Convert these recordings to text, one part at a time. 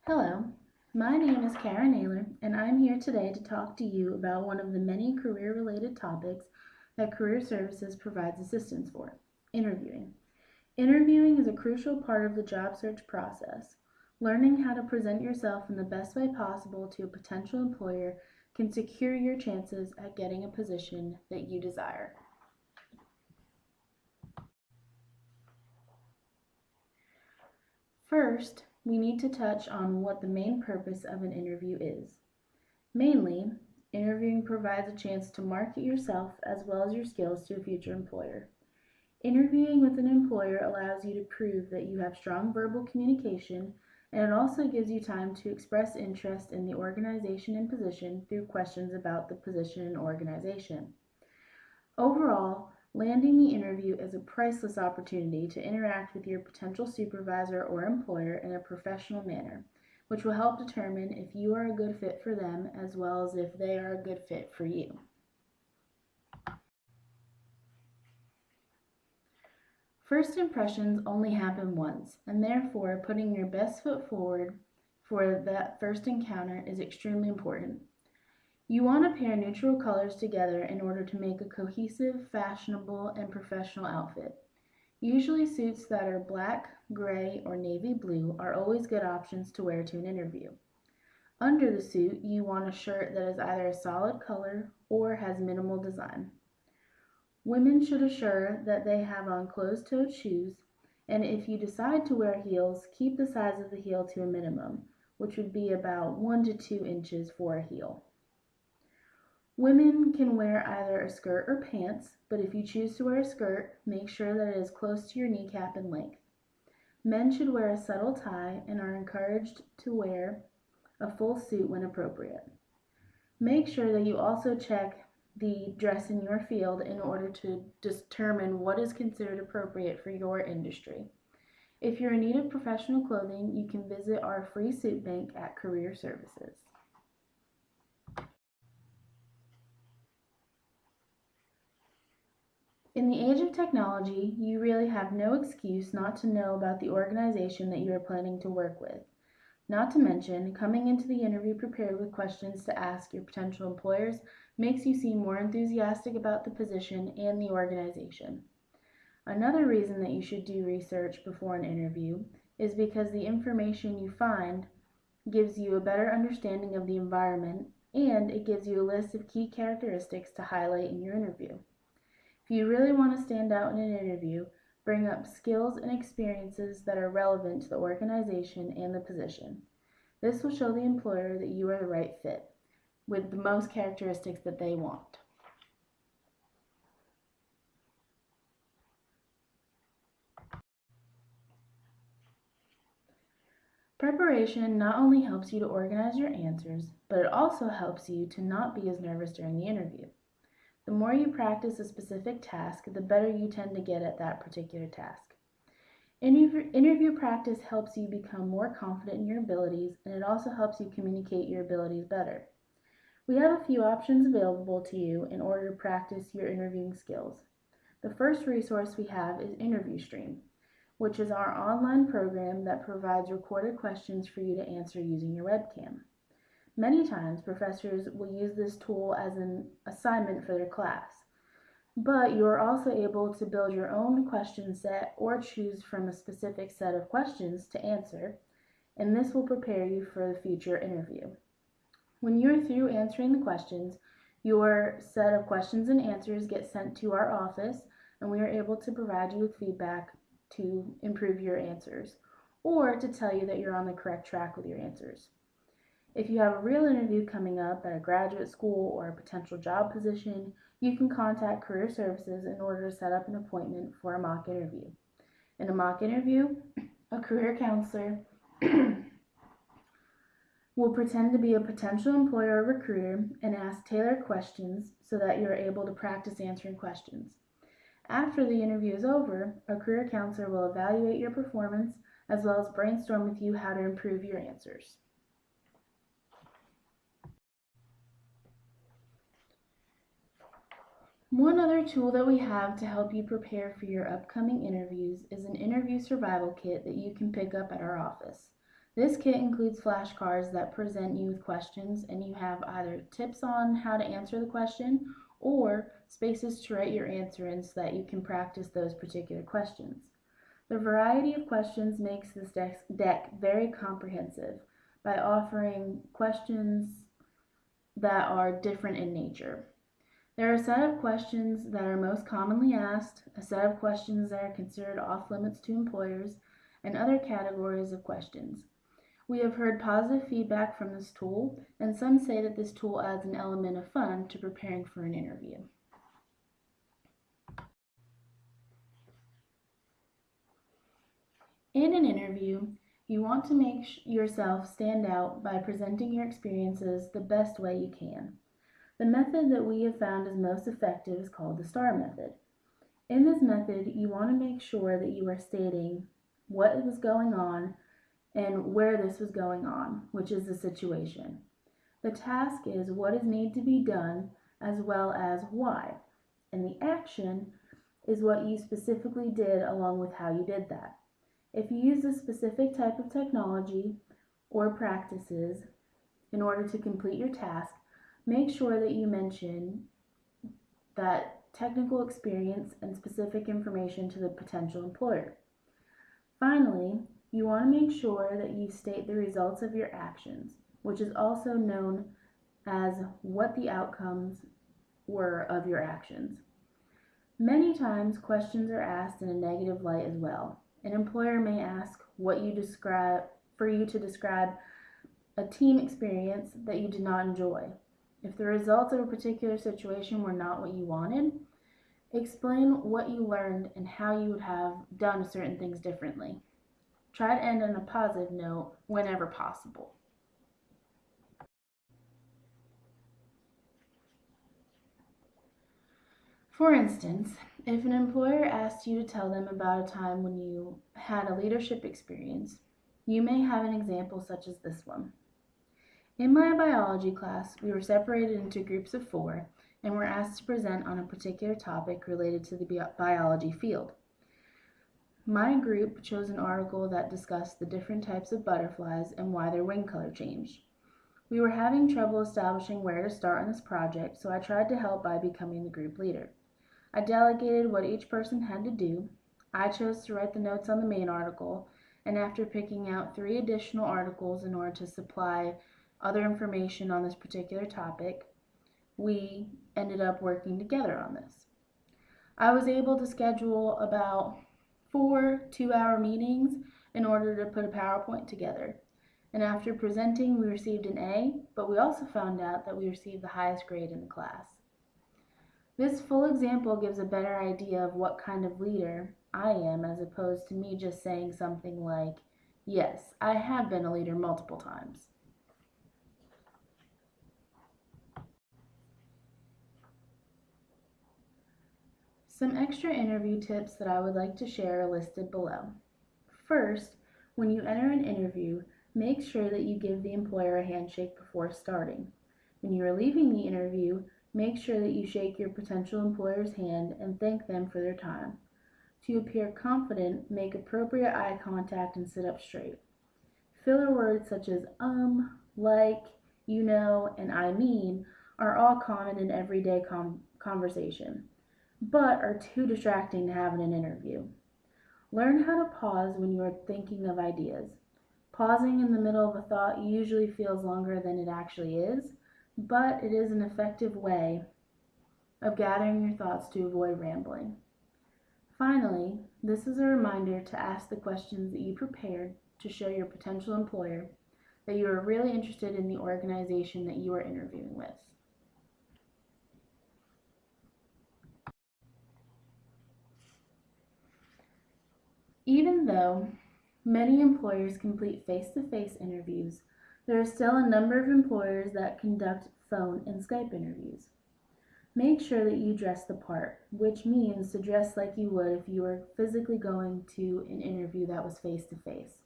Hello, my name is Karen Naylor, and I'm here today to talk to you about one of the many career-related topics that Career Services provides assistance for, interviewing. Interviewing is a crucial part of the job search process. Learning how to present yourself in the best way possible to a potential employer can secure your chances at getting a position that you desire. First, we need to touch on what the main purpose of an interview is. Mainly, interviewing provides a chance to market yourself as well as your skills to a future employer. Interviewing with an employer allows you to prove that you have strong verbal communication, and it also gives you time to express interest in the organization and position through questions about the position and organization. Overall, landing the interview is a priceless opportunity to interact with your potential supervisor or employer in a professional manner, which will help determine if you are a good fit for them as well as if they are a good fit for you. First impressions only happen once, and therefore putting your best foot forward for that first encounter is extremely important. You want to pair neutral colors together in order to make a cohesive, fashionable, and professional outfit. Usually suits that are black, gray, or navy blue are always good options to wear to an interview. Under the suit, you want a shirt that is either a solid color or has minimal design. Women should assure that they have on closed-toed shoes, and if you decide to wear heels, keep the size of the heel to a minimum, which would be about 1 to 2 inches for a heel. Women can wear either a skirt or pants, but if you choose to wear a skirt, make sure that it is close to your kneecap in length. Men should wear a subtle tie and are encouraged to wear a full suit when appropriate. Make sure that you also check the dress in your field in order to determine what is considered appropriate for your industry. If you're in need of professional clothing, you can visit our free suit bank at Career Services. In the age of technology, you really have no excuse not to know about the organization that you are planning to work with. Not to mention, coming into the interview prepared with questions to ask your potential employers makes you seem more enthusiastic about the position and the organization. Another reason that you should do research before an interview is because the information you find gives you a better understanding of the environment, and it gives you a list of key characteristics to highlight in your interview. If you really want to stand out in an interview, bring up skills and experiences that are relevant to the organization and the position. This will show the employer that you are the right fit, with the most characteristics that they want. Preparation not only helps you to organize your answers, but it also helps you to not be as nervous during the interview. The more you practice a specific task, the better you tend to get at that particular task. Interview practice helps you become more confident in your abilities, and it also helps you communicate your abilities better. We have a few options available to you in order to practice your interviewing skills. The first resource we have is InterviewStream, which is our online program that provides recorded questions for you to answer using your webcam. Many times, professors will use this tool as an assignment for their class, but you are also able to build your own question set or choose from a specific set of questions to answer, and this will prepare you for the future interview. When you are through answering the questions, your set of questions and answers get sent to our office, and we are able to provide you with feedback to improve your answers or to tell you that you're on the correct track with your answers. If you have a real interview coming up at a graduate school or a potential job position, you can contact Career Services in order to set up an appointment for a mock interview. In a mock interview, a career counselor will pretend to be a potential employer or recruiter and ask tailored questions so that you're able to practice answering questions. After the interview is over, a career counselor will evaluate your performance as well as brainstorm with you how to improve your answers. One other tool that we have to help you prepare for your upcoming interviews is an interview survival kit that you can pick up at our office. This kit includes flashcards that present you with questions, and you have either tips on how to answer the question or spaces to write your answer in so that you can practice those particular questions. The variety of questions makes this deck very comprehensive by offering questions that are different in nature. There are a set of questions that are most commonly asked, a set of questions that are considered off limits to employers, and other categories of questions. We have heard positive feedback from this tool, and some say that this tool adds an element of fun to preparing for an interview. In an interview, you want to make yourself stand out by presenting your experiences the best way you can. The method that we have found is most effective is called the STAR method. In this method, you want to make sure that you are stating what was going on and where this was going on, which is the situation. The task is what is need to be done as well as why. And the action is what you specifically did along with how you did that. If you use a specific type of technology or practices in order to complete your task, make sure that you mention that technical experience and specific information to the potential employer. Finally, you want to make sure that you state the results of your actions, which is also known as what the outcomes were of your actions. Many times, questions are asked in a negative light as well. An employer may ask for you to describe a team experience that you did not enjoy. If the results of a particular situation were not what you wanted, explain what you learned and how you would have done certain things differently. Try to end on a positive note whenever possible. For instance, if an employer asked you to tell them about a time when you had a leadership experience, you may have an example such as this one. In my biology class, we were separated into groups of 4 and were asked to present on a particular topic related to the biology field. My group chose an article that discussed the different types of butterflies and why their wing color changed. We were having trouble establishing where to start on this project, so I tried to help by becoming the group leader. I delegated what each person had to do. I chose to write the notes on the main article, and after picking out 3 additional articles in order to supply other information on this particular topic, we ended up working together on this. I was able to schedule about 4 2-hour meetings in order to put a PowerPoint together. And after presenting, we received an A, but we also found out that we received the highest grade in the class. This full example gives a better idea of what kind of leader I am, as opposed to me just saying something like, yes, I have been a leader multiple times. Some extra interview tips that I would like to share are listed below. First, when you enter an interview, make sure that you give the employer a handshake before starting. When you are leaving the interview, make sure that you shake your potential employer's hand and thank them for their time. To appear confident, make appropriate eye contact and sit up straight. Filler words such as like, you know, and I mean are all common in everyday conversation, but are too distracting to have in an interview. Learn how to pause when you are thinking of ideas. Pausing in the middle of a thought usually feels longer than it actually is, but it is an effective way of gathering your thoughts to avoid rambling. Finally, this is a reminder to ask the questions that you prepared to show your potential employer that you are really interested in the organization that you are interviewing with. Even though many employers complete face-to-face interviews, there are still a number of employers that conduct phone and Skype interviews. Make sure that you dress the part, which means to dress like you would if you were physically going to an interview that was face-to-face.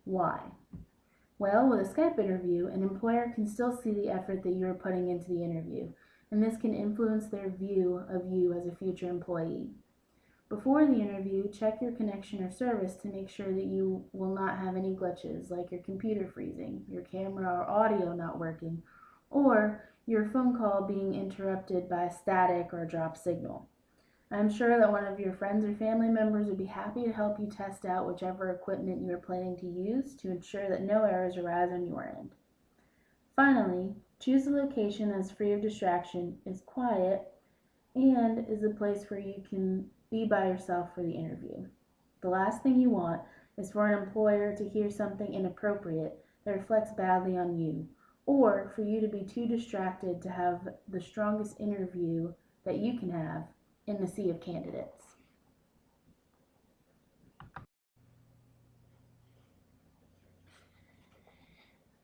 Why? Well, with a Skype interview, an employer can still see the effort that you are putting into the interview, and this can influence their view of you as a future employee. Before the interview, check your connection or service to make sure that you will not have any glitches like your computer freezing, your camera or audio not working, or your phone call being interrupted by static or a drop signal. I'm sure that one of your friends or family members would be happy to help you test out whichever equipment you are planning to use to ensure that no errors arise on your end. Finally, choose a location that's free of distraction, is quiet, and is a place where you can be by yourself for the interview. The last thing you want is for an employer to hear something inappropriate that reflects badly on you, or for you to be too distracted to have the strongest interview that you can have in the sea of candidates.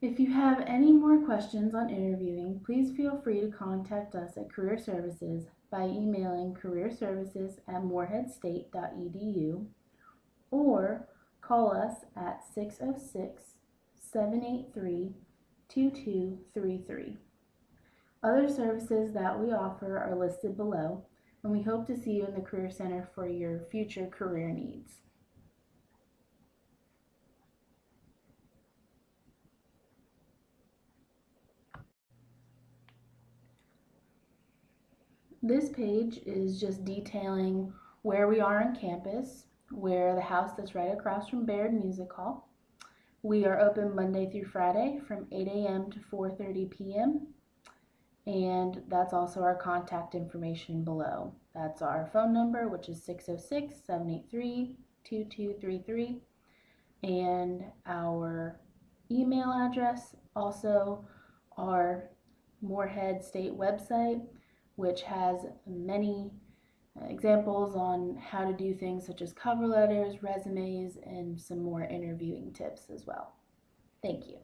If you have any more questions on interviewing, please feel free to contact us at Career Services by emailing careerservices@moreheadstate.edu or call us at 606-783-2233. Other services that we offer are listed below, and we hope to see you in the Career Center for your future career needs. This page is just detailing where we are on campus. We're the house that's right across from Baird Music Hall. We are open Monday through Friday from 8 a.m. to 4:30 p.m. And that's also our contact information below. That's our phone number, which is 606-783-2233, and our email address, also our Morehead State website, which has many examples on how to do things such as cover letters, resumes, and some more interviewing tips as well. Thank you.